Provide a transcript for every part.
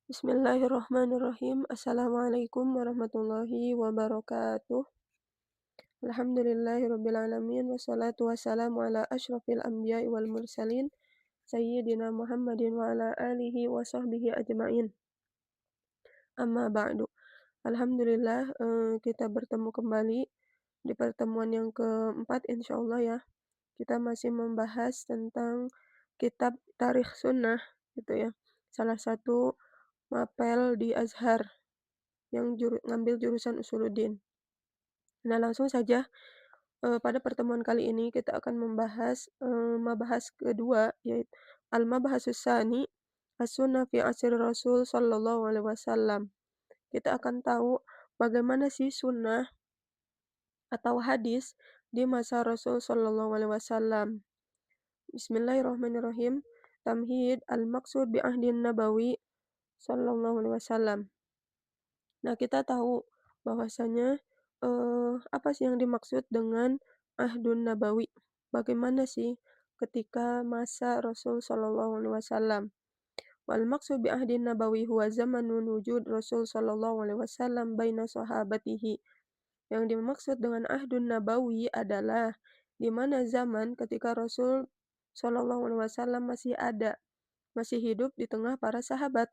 Bismillahirrahmanirrahim. Assalamualaikum warahmatullahi wabarakatuh. Alhamdulillahirabbil alamin wassalatu wassalamu ala asyrafil anbiya'i wal mursalin sayyidina Muhammadin wa ala alihi wa sahbihi ajmain. Amma ba'du. Alhamdulillah, kita bertemu kembali di pertemuan yang keempat insyaallah ya. Kita masih membahas tentang kitab Tarikh Sunnah gitu ya. Salah satu mapel di Azhar yang ngambil jurusan Usuluddin. Nah, langsung saja, pada pertemuan kali ini kita akan membahas, mabahas kedua, yaitu Al-Mabhasus Tsani, As-Sunnah fi Asri Rasul Shallallahu Alaihi Wasallam. Kita akan tahu bagaimana sih sunnah atau hadis di masa Rasul Shallallahu Alaihi Wasallam. Bismillahirrahmanirrahim. Tamhid al-maqsud bi ahdin nabawi Shallallahu Alaihi Wasallam. Nah, kita tahu bahwasanya, apa sih yang dimaksud dengan Ahdun Nabawi? Bagaimana sih ketika masa Rasul Shallallahu Alaihi Wasallam? Wal maksud bi ahdin nabawi huwa zamanun wujud Rasul Shallallahu Alaihi Wasallam baina sahabatihi. Yang dimaksud dengan Ahdun Nabawi adalah di mana zaman ketika Rasul Shallallahu Alaihi Wasallam masih ada, masih hidup di tengah para sahabat.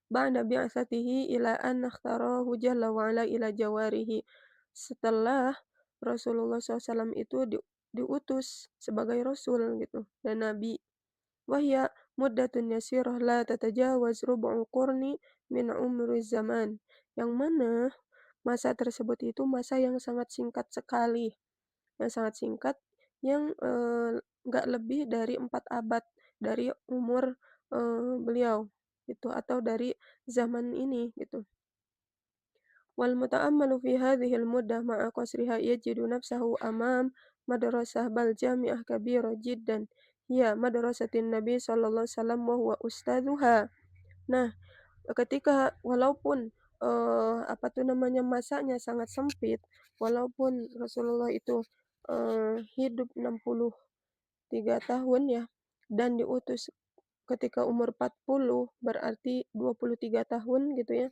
Ba'da bi'atsatihi ila an nakhtarahu jalla wa ala ila jawarihi. Setelah Rasulullah SAW itu diutus sebagai rasul gitu dan nabi. Wahya muddatun yasirah la tatajawaz rub'u qurni min umri zaman. Yang mana masa tersebut itu masa yang sangat singkat sekali. Yang sangat singkat yang nggak lebih dari 4 abad dari umur beliau gitu atau dari zaman ini gitu. Wal muta'ammalu fi hadhil muddah ma'a qasriha yajidu nafsahu amam madrasah bal jami'ah kabirah jiddan. Ya madrasatin Nabi sallallahu alaihi wasallam wa huwa ustadzuha. Nah, ketika walaupun apa tuh namanya masanya sangat sempit, walaupun Rasulullah itu hidup 63 tahun ya dan diutus ketika umur 40 berarti 23 tahun gitu ya.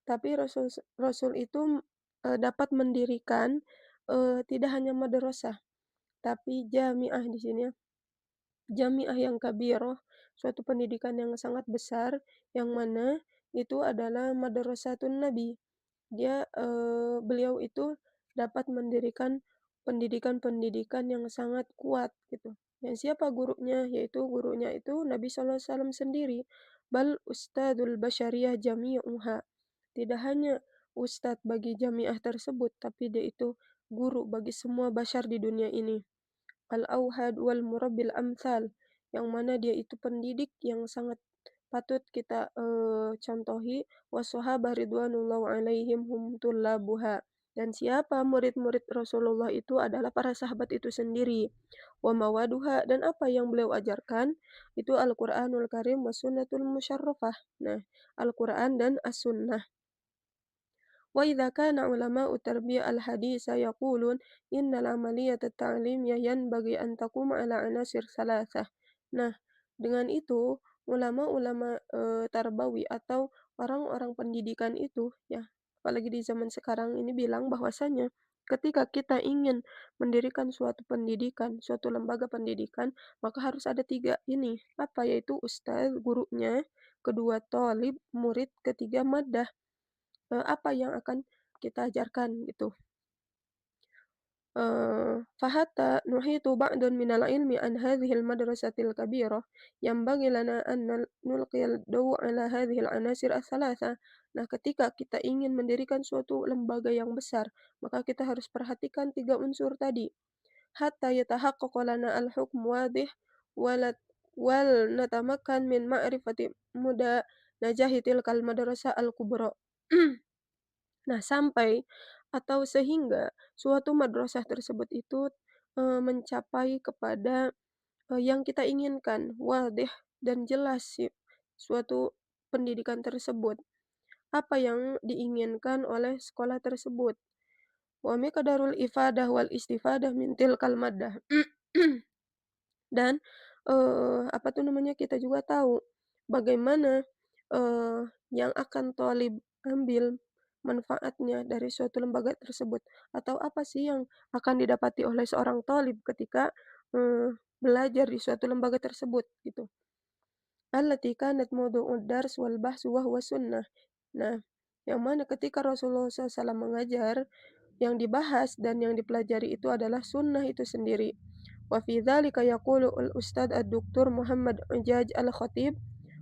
Tapi Rasul itu, dapat mendirikan, tidak hanya madrasah, tapi jamiah di sini ya, jamiah yang kabirah, suatu pendidikan yang sangat besar, yang mana itu adalah madrasatun Nabi. Beliau itu dapat mendirikan pendidikan-pendidikan yang sangat kuat gitu. Dan siapa gurunya? Yaitu gurunya itu Nabi SAW sendiri. Bal ustadzul basyariyah jami'uha. Tidak hanya ustadz bagi jamiah tersebut, tapi dia itu guru bagi semua bashar di dunia ini. Al-Auhad wal Murabbil Amsal, yang mana dia itu pendidik yang sangat patut kita contohi. Wassahabah ridwanullahu alaihim hum tullabuha. Dan siapa murid-murid Rasulullah itu adalah para sahabat itu sendiri. Wa mawaduha, dan apa yang beliau ajarkan itu Al-Qur'anul Karim wa sunnatul musyarrafah. Nah, Al-Qur'an dan As-Sunnah. Wa idza kana ulama'u tarbiyah al-haditsa yaqulun innal amaliyata at-ta'limiyah yanbaghi an taquma ala anasir salasah. Nah, dengan itu ulama-ulama, tarbawi atau orang-orang pendidikan itu ya, apalagi di zaman sekarang ini bilang bahwasanya ketika kita ingin mendirikan suatu pendidikan, suatu lembaga pendidikan, maka harus ada 3 ini, apa, yaitu ustaz, gurunya, kedua thalib, murid, ketiga maddah. Apa yang akan kita ajarkan gitu. Fahatta nuhitu ba'dun minal ilmi an hadhil madrasatil kabirah yanbaghi lana an nulqiyal daw' ala hadhil anasir ats-tsalatsa. Nah, ketika kita ingin mendirikan suatu lembaga yang besar, maka kita harus perhatikan 3 unsur tadi. Hatta yatahaqqaqa lana al-hukm wadih wal natamakkan min ma'rifati muda najahi tilkal madrasah al-kubra. Nah, sampai atau sehingga suatu madrasah tersebut itu, mencapai kepada, yang kita inginkan, wadih dan jelas suatu pendidikan tersebut. Apa yang diinginkan oleh sekolah tersebut. Wa miqdarul ifadah wal istifadah min tilkal maddah. Dan, apa tuh namanya, kita juga tahu bagaimana, yang akan thalib ambil manfaatnya dari suatu lembaga tersebut? Atau apa sih yang akan didapati oleh seorang thalib ketika, belajar di suatu lembaga tersebut gitu? Allati kanat mawdu'ud dars wal bahs wa huwa sunnah. Nah, yang mana ketika Rasulullah SAW mengajar, yang dibahas dan yang dipelajari itu adalah sunnah itu sendiri. Wa fi dzalika yaqulu al-ustadz ad-doktor Muhammad Ujaj al-Khatib,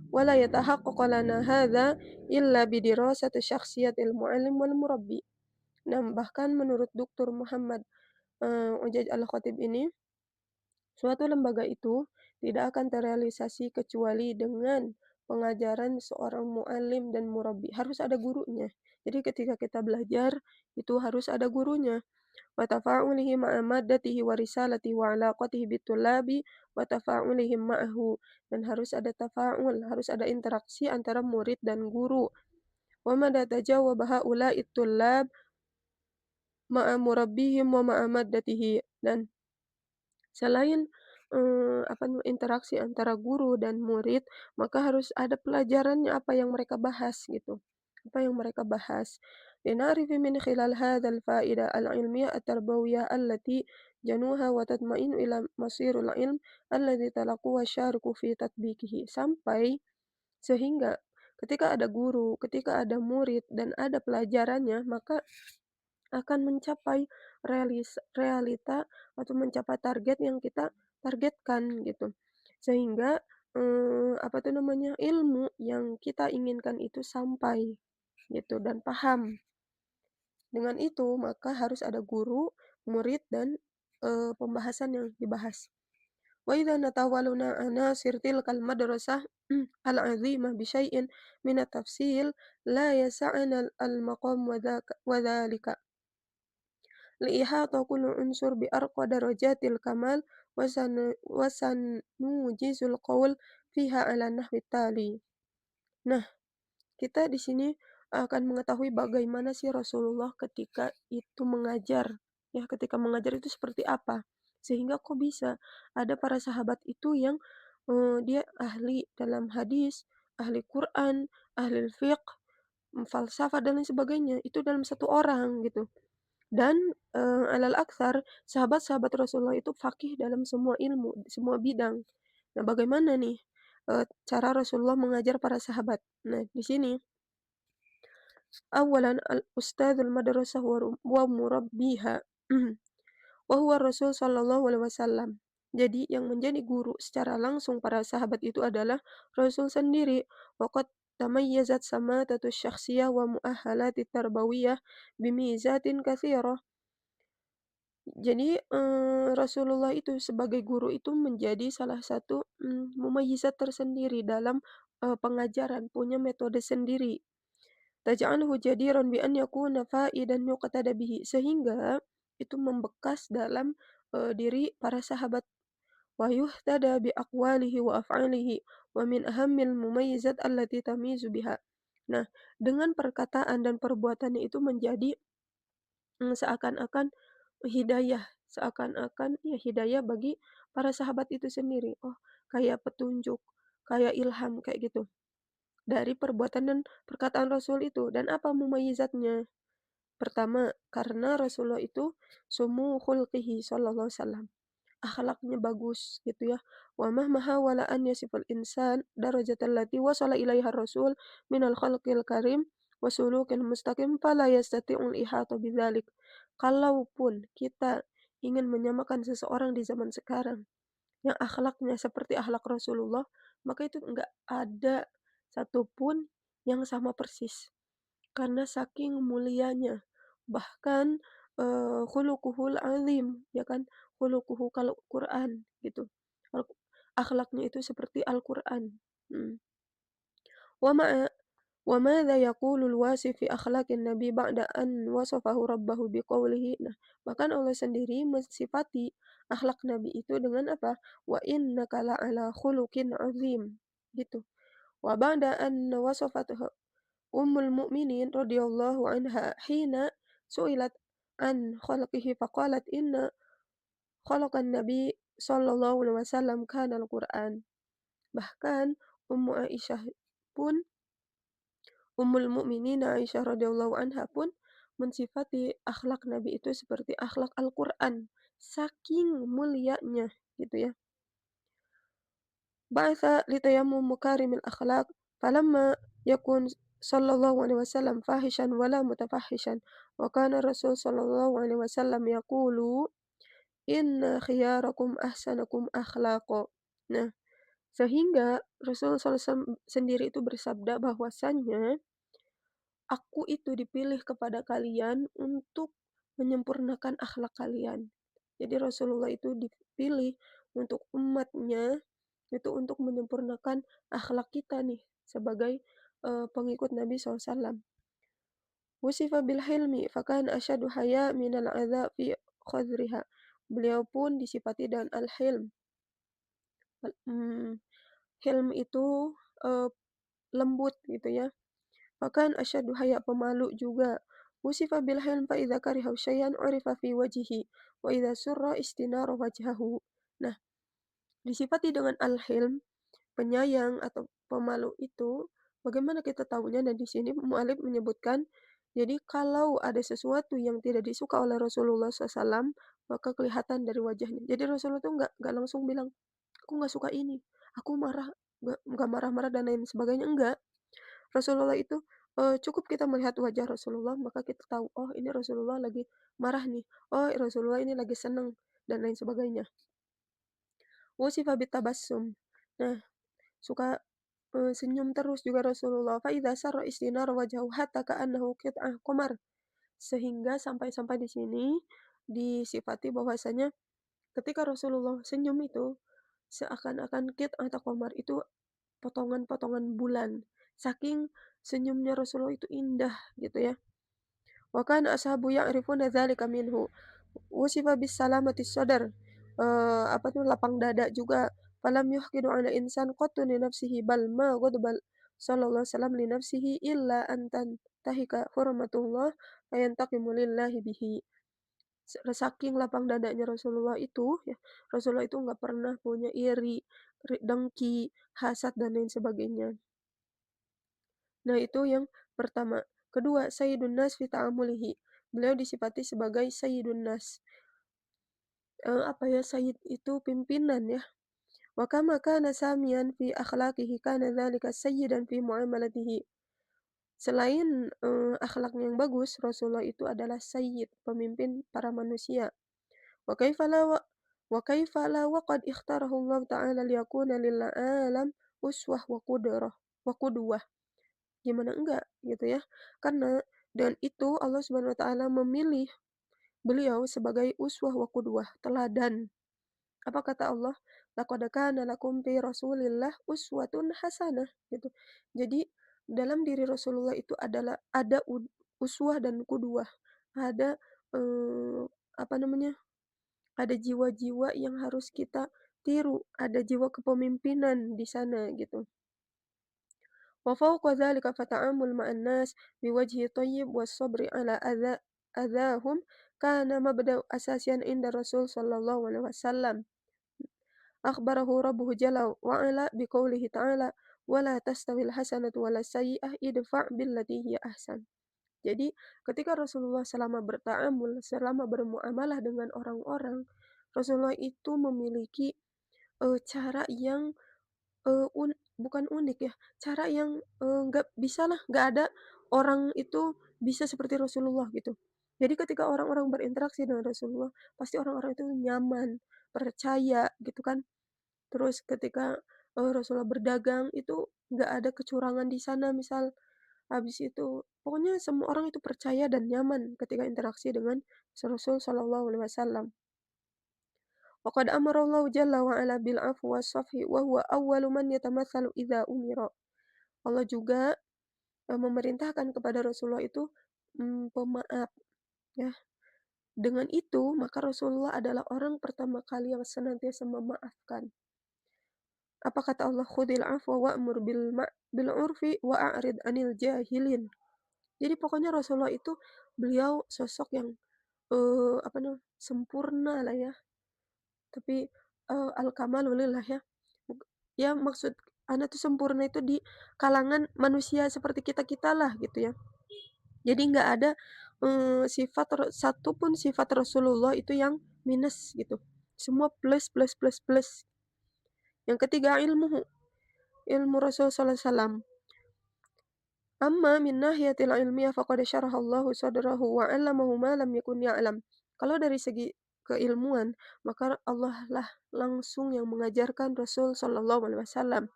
"Wa la yatahaqqaqu lana hadza illa bi dirasati syakhsiyatil mu'allim wal murabbi." Nah, bahkan menurut Doktor Muhammad, Ujaj al-Khatib ini, suatu lembaga itu tidak akan terrealisasi kecuali dengan pengajaran seorang muallim dan murabbi, harus ada gurunya. Jadi ketika kita belajar, itu harus ada gurunya. Wa tafa'ulihi ma'a maddatihi wa risalatihi wa 'alaqatihi bitulabi wa tafa'ulihim ma'ahu. Dan harus ada tafa'ul, harus ada interaksi antara murid dan guru. Wa mada tajawaba ha'ula'i tullab ma'a murabbihim wa ma'a maddatihi. Dan selain, interaksi antara guru dan murid, maka harus ada pelajarannya apa yang mereka bahas gitu, apa yang mereka bahas. Lina'rifa min khilal hadzal fa'idah al-ilmiyah at-tarbawiyah allati januha wa tatma'innu ila masirul ilm alladzi talaqahu wasyariku fi tatbiqihi. Sampai sehingga ketika ada guru, ketika ada murid dan ada pelajarannya, maka akan mencapai realita atau mencapai target yang kita targetkan gitu. Sehingga, apa tuh namanya, ilmu yang kita inginkan itu sampai gitu dan paham. Dengan itu maka harus ada guru, murid dan, pembahasan yang dibahas. Wa idza natawaluna anasir tilkal madrasah al-'azimah bi syai'in min at-tafsil la yasa'ana al-maqam wa dzalika. لإحاطة كل عنصر بأرقى درجات الكمال وسنوجز القول فيها على النحو التالي. Nah, kita di sini akan mengetahui bagaimana sih Rasulullah ketika itu mengajar. Ya, ketika mengajar itu seperti apa. Sehingga kok bisa ada para sahabat itu yang dia ahli dalam hadis, ahli Quran, ahli fiqh, falsafah dan lain sebagainya. Itu dalam satu orang gitu. Dan, alal aksar sahabat-sahabat Rasulullah itu faqih dalam semua ilmu, semua bidang. Nah, bagaimana nih, cara Rasulullah mengajar para sahabat? Nah, di sini, awalan al-ustadzul madrasah wa murabbiha, wa huwa Rasul sallallahu alaihi wasallam. Jadi yang menjadi guru secara langsung para sahabat itu adalah Rasul sendiri. Wa qad tamayyazat samatatu syakhsiyah wa mu'ahhalati tarbawiyah bimizatin katsirah. Jadi, Rasulullah itu sebagai guru itu menjadi salah satu, mumayyizat tersendiri dalam, pengajaran, punya metode sendiri. Taj'aluhu jadiran bi an yakuna fa'idan yuqtada bihi, sehingga itu membekas dalam, diri para sahabat. Wa yuhtada bi aqwalihi wa af'alihi wa min ahammil mumayyizat allati tamizu biha. Nah, dengan perkataan dan perbuatannya itu menjadi seakan-akan hidayah bagi para sahabat itu sendiri. Oh, kayak petunjuk, kayak ilham, kayak gitu. Dari perbuatan dan perkataan Rasul itu. Dan apa mumayyizatnya? Pertama, karena Rasulullah itu sumu khulqihi sallallahu alaihi wasallam. Akhlaknya bagus gitu ya. Wa mahma hawala an yasifal insan darajatal lati wasala ilaiha rasul minal khalqil karim wa sulukil mustaqim fala yastati'ul ihata bidzalik. Kalaupun kita ingin menyamakan seseorang di zaman sekarang yang akhlaknya seperti akhlak Rasulullah, maka itu enggak ada satupun yang sama persis. Karena saking mulianya, bahkan, khuluquhul azim, ya kan, khuluquhu kalau Quran gitu, al akhlaknya itu seperti Al-Quran, mhm. Wa ma'a wa madza yaqulul wasif fi akhlaqin nabi ba'da an wasafahu rabbahu biqaulihi. Nah, bahkan Allah sendiri mensifati akhlak Nabi itu dengan apa? Wa innaka la'ala khuluqin azim, gitu. Wa ba'da an wasafatuhu Ummul Mukminin radhiyallahu anha hina su'ilat an khalqihi faqalat inna khalaqan nabi sallallahu alaihi wasallam kana al-Qur'an. Bahkan Ummu Aisyah pun Ummul Mukminin Aisyah radhiyallahu anha pun mensifati akhlak Nabi itu seperti akhlak Al-Qur'an, saking mulianya gitu ya. Ba'atha litayammum makarimil akhlaq falamma yakun sallallahu alaihi wasallam fahishan wala mutafahishan wa kana Rasul sallallahu alaihi wasallam yaqulu inna khiyarakum ahsanakum akhlaqa. Nah, sehingga Rasul SAW sendiri itu bersabda bahwasannya, "Aku itu dipilih kepada kalian untuk menyempurnakan akhlak kalian." Jadi Rasulullah itu dipilih untuk umatnya, itu untuk menyempurnakan akhlak kita nih sebagai, pengikut Nabi SAW. Wusifa bil hilmi fakana asyaddu haya minal adza fi khadriha. Beliau pun disifati dengan al-hilm. Mmm, Hilm itu, eee, lembut gitu ya. Bahkan asyaddu haya, pemalu juga. Wusifa bil hilm fa idza kariha syai'an urifa fi wajhihi wa idza surra istinara wajhahu. Nah, disifati dengan al-hilm, penyayang atau pemalu itu, bagaimana kita tahunya? Nah, di sini mu'alif menyebutkan, jadi kalau ada sesuatu yang tidak disuka oleh Rasulullah SAW, maka kelihatan dari wajahnya. Jadi Rasulullah tuh nggak langsung bilang, "Aku nggak suka ini, aku marah," nggak marah-marah dan lain sebagainya, enggak. Rasulullah itu, cukup kita melihat wajah Rasulullah, maka kita tahu, "Oh, ini Rasulullah lagi marah nih. Oh, Rasulullah ini lagi senang," dan lain sebagainya. Wusifa bitabassum. Nah, suka, senyum terus juga Rasulullah. Fa idza sarra istinara wajhahu hatta ka'annahu qit'ah qamar. Sehingga sampai-sampai di sini disifati bahwasanya ketika Rasulullah senyum itu seakan-akan atau qamar itu potongan-potongan bulan. Saking senyumnya Rasulullah itu indah gitu ya. Wa kana ashabu ya'rifuna dzalika minhu. Wusifa bis salamatis sadar. Apa tuh, lapang dada juga. Falam yuhqidu ala insan qattu li nafsihi bal ma ghadaba sallallahu alaihi wasallam li nafsihi illa an tantahika hurmatullah fayantaqimu lillahi bihi. Saking lapang dadanya Rasulullah itu ya, Rasulullah itu nggak pernah punya iri, dengki, hasad dan lain sebagainya. Nah, itu yang pertama. Kedua, sayyidun nas fi ta'amulihi. Beliau disifati sebagai sayyidun nas. Apa ya, sayyid itu pimpinan ya. Wa kama kana samiyan fi akhlaqihi kana dzalika sayyidan fi muamalatihi. Selain, akhlaknya yang bagus, Rasulullah itu adalah sayyid, pemimpin para manusia. Wa kaifa la wa wa kaifa la wa qad ikhtarahu Allah Ta'ala liyakuna lil alam uswah wa qudwah. Gimana enggak gitu ya. Karena dengan itu Allah Subhanahu wa taala memilih beliau sebagai uswah wa qudwah, teladan. Apa kata Allah? "Laqad kana lakum fi Rasulillah uswatun hasanah," gitu. Jadi dalam diri Rasulullah itu adalah ada uswah dan qudwah. Ada, eee, apa namanya, ada jiwa-jiwa yang harus kita tiru, ada jiwa kepemimpinan di sana gitu. وفوق ذلك فالتعامل مع الناس بوجه طيب والصبر على أذاهم كان مبدأ أساسيا عند الرسول صلى الله عليه وسلم. أخبره ربه جل وعلا بقوله تعالى ولا تستوي الحسنة ولا السيئة ادفع بالتي هي أحسن. Jadi ketika Rasulullah selama bertaamul, selama bermuamalah dengan orang-orang, Rasulullah itu memiliki, cara yang bukan unik ya, cara yang, nggak bisalah, nggak ada orang itu bisa seperti Rasulullah gitu. Jadi ketika orang-orang berinteraksi dengan Rasulullah, pasti orang-orang itu nyaman, percaya gitu kan. Terus ketika, Rasulullah berdagang itu nggak ada kecurangan di sana misal, habis itu pokoknya semua orang itu percaya dan nyaman ketika interaksi dengan Rasul Shallallahu Alaihi Wasallam. Waqad amara Allah jalla wa ala bil afwi was-safhi wa huwa awwalu man yatamatsalu idza umira. Allah juga, memerintahkan kepada Rasulullah itu, pemaaf ya. Dengan itu maka Rasulullah adalah orang pertama kali yang senantiasa memaafkan. Apa kata Allah? "Khudil afwa wa'mur bil urfi wa a'rid 'anil jahilin." Jadi pokoknya Rasulullah itu beliau sosok yang, apa namanya, sempurna lah ya. Tapi, al-kamalu lillah ya. Ya maksud ana tuh sempurna itu di kalangan manusia seperti kita-kita lah gitu ya. Jadi nggak ada, satu pun sifat Rasulullah itu yang minus gitu. Semua plus plus plus plus. Yang ketiga ilmu Rasul sallallahu alaihi wasallam. Amma min nahiyatil ilmiyah faqad syarahallahu sadrahu wa 'allamahu ma lam yakun ya'lam. Kalau dari segi keilmuan, maka Allah lah langsung yang mengajarkan Rasul sallallahu alaihi wasallam.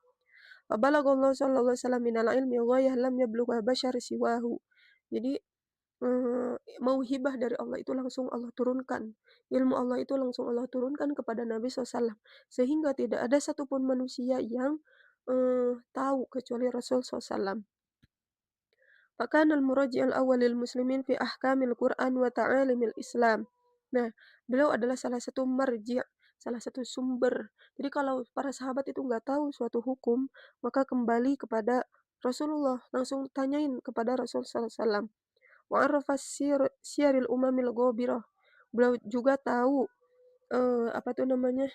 Fa balaghallahu sallallahu alaihi wasallam minal ilmi ghayah lam yablugha bashar siwahu. Jadi mauhibah dari Allah itu langsung Allah turunkan. Ilmu Allah itu langsung Allah turunkan kepada Nabi SAW. Sehingga tidak ada satupun manusia yang tahu kecuali Rasul SAW. Fakana al-muraji' al-awwal lil muslimin fi ahkamil Qur'an wa ta'alimil Islam. Nah, beliau adalah salah satu marji', salah satu sumber. Jadi kalau para sahabat itu nggak tahu suatu hukum, maka kembali kepada Rasulullah, langsung tanyain kepada Rasul sallallahu alaihi wasallam. Wa arafa siyaril umamil ghabirah. Beliau juga tahu apa tuh namanya?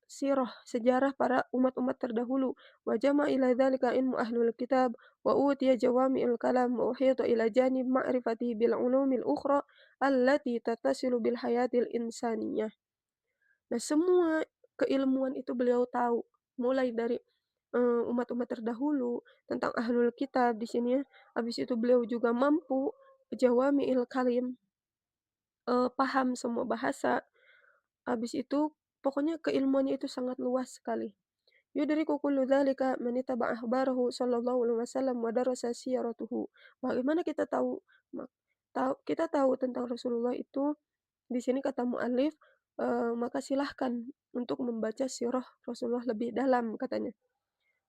Sirah, sejarah para umat-umat terdahulu. Wa jama' ila dzalika ilmu ahlul kitab wa utiya jawami'ul kalam wa uhita ila janib ma'rifatihi bil ulumil ukhra allati tattasilu bil hayatil insaniyah. Nah, semua keilmuan itu beliau tahu, mulai dari umat-umat terdahulu, tentang ahlul kitab di sini ya. Habis itu beliau juga mampu jawami'il kalim, paham semua bahasa. Habis itu pokoknya keilmuannya itu sangat luas sekali. Yudriku kullu dzalika man ittaba akhbarahu sallallahu alaihi wasallam wa darasa siratuhu. Bagaimana kita tahu kita tahu tentang Rasulullah itu di sini kata muallif, maka silahkan untuk membaca sirah Rasulullah lebih dalam katanya.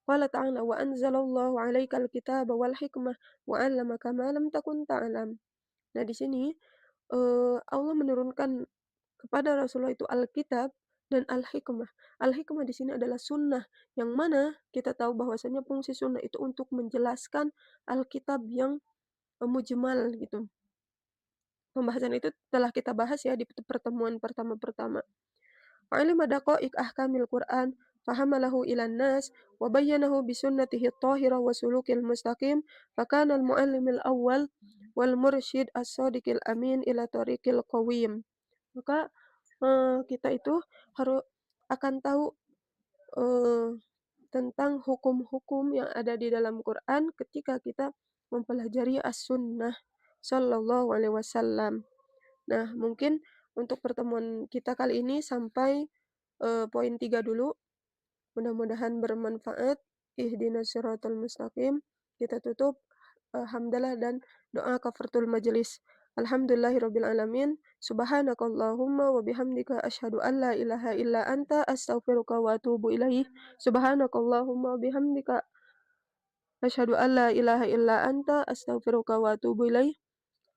Qala ta'ala wa anzalallahu 'alaikal kitaba wal hikmah wa 'allamaka ma lam takun ta'lam. Nah, di sini, Allah menurunkan kepada Rasulullah itu Alkitab dan Al-Hikmah. Al-Hikmah di sini adalah sunnah, yang mana kita tahu bahwasanya fungsi sunnah itu untuk menjelaskan Alkitab yang, mujmal gitu. Pembahasan itu telah kita bahas ya di pertemuan pertama-pertama. Fa'alima daqa'iq ahkamil Qur'an, fahamalahu ilan nas, wa bayyanahu bisunnatihi at-tahirah wa sulukil mustaqim, fakana al-muallimil awwal wal mursyid as-sadiqil amin ila tariqil qawim. Maka kita itu akan tahu tentang hukum-hukum yang ada di dalam Quran ketika kita mempelajari As-Sunnah Sallallahu Alaihi Wasallam. Nah, mungkin untuk pertemuan kita kali ini sampai poin 3 dulu. Mudah-mudahan bermanfaat. Ihdinas siratal mustaqim. Kita tutup hamdalah dan doa kafaratul majelis. Alhamdulillahirabbil alamin. Subhanakallahumma wa bihamdika asyhadu an la ilaha illa anta astaghfiruka wa atubu ilaih. Subhanakallahumma wa bihamdika asyhadu an la ilaha illa anta astaghfiruka wa atubu ilaih.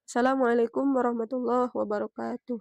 Assalamualaikum warahmatullahi wabarakatuh.